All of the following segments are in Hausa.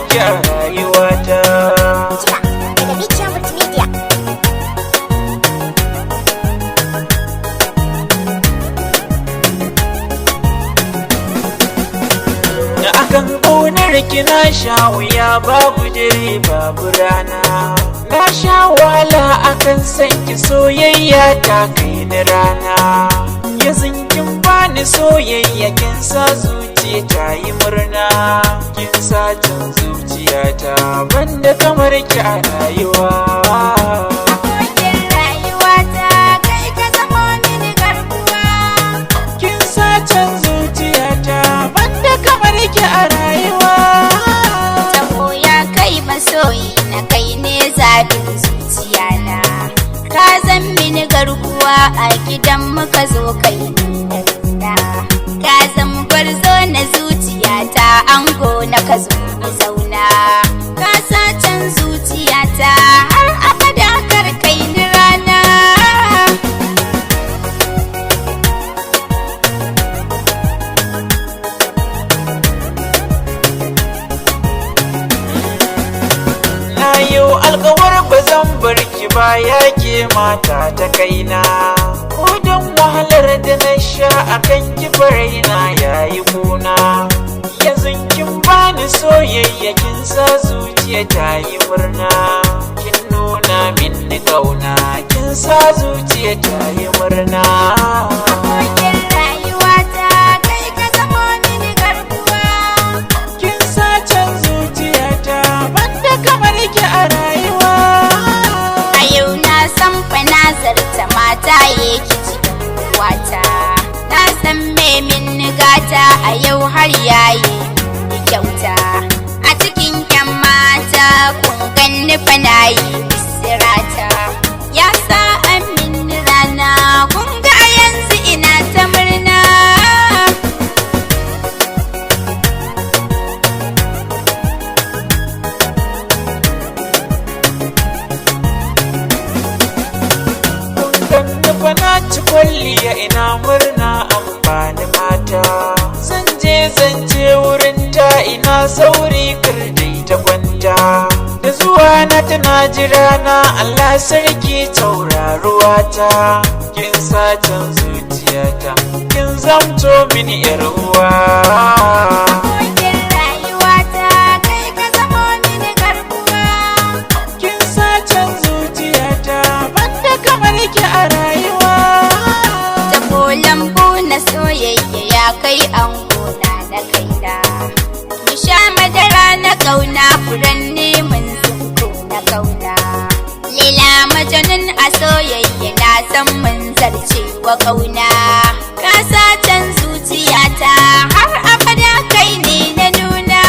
ki a rayuwata. Daga Bikiya Multimedia. Da akan ƙaunar ki na sha wuya, babu dare babu rana. Na sha wahala akan san ki, soyayya ta kai ni rana. Yanzu kin bani soyayya, kin sa zuciya ta yi murna. Kin sa can zuciyata, banda kamar ki a rayuwa. Abokin rayuwata, kai ka zamo mini garkuwa. Kin sa can zuciyata, banda kamar ki a rayuwa. Taho ya kai masoyi na, kai ne zaɓin zuciyana. Ka zan mini garkuwa a gidan muka zo kai da ka zan gwarzo na zuciyata, ango na ka zo mu zauna. Ka sa can zuciyata, har abada kar kai ni rana. Na yau alkawar ba zan bar ki ba, ya ke mata ta kaina. Ko don wahalar da na sha akan ki raina yayi kuna. Yanzu kin bani soyayya, kin sa zuciya ta yi murna. Kin nuna min kauna, kin sa zuciya ta yi murna. Abokin rayuwata, kai ka zamo mini garkuwa. Kin sa can zuciyata, banda kamar ki a rayuwa. A yau na san fa nazarta mata yake cikin uwata. Na san me min gata, a yau har yayi ni kyauta. A cikin yan mata kun ganni fa nayi sirata. Ya sa amin rana, kun ga a yanzu ina ta murna. Ganni fa na ci kwalliya, ina murna amfani mata. Zance wurin ta, ina sauri kardai ta kwanta. Da zuwa na tana jira na, Allah sarki tauraruwa ta. Kin sa can zuciyata, kin zamto mini yar uwa. Abokin rayuwata, kai ka zamo mini garkuwa. Kin sa can zuciyata, banda kamar ki a rayuwa. Tabo lambu na soyayya, ya kai angona na kaina. Mu sha madara na kauna, furanni mun tsinko na kauna. Lila majanun a soyayya, na san mun zarce wa kauna. Ka sa can zuciyata, har abada kai ne na nuna.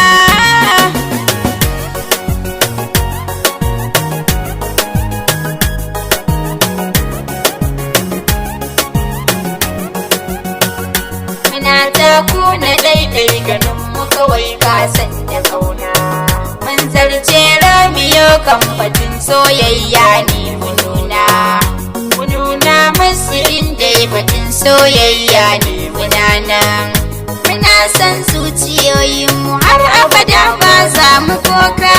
Muna taku na ɗaiɗai, ganin mu kawai ka san da kauna. Mun zarce ramiyo kan batun soyayya ne mu nuna. Mu nuna musu inda batun soyayya ne muna nan. Muna san zuciyoyinmu har abada ba za mu koka.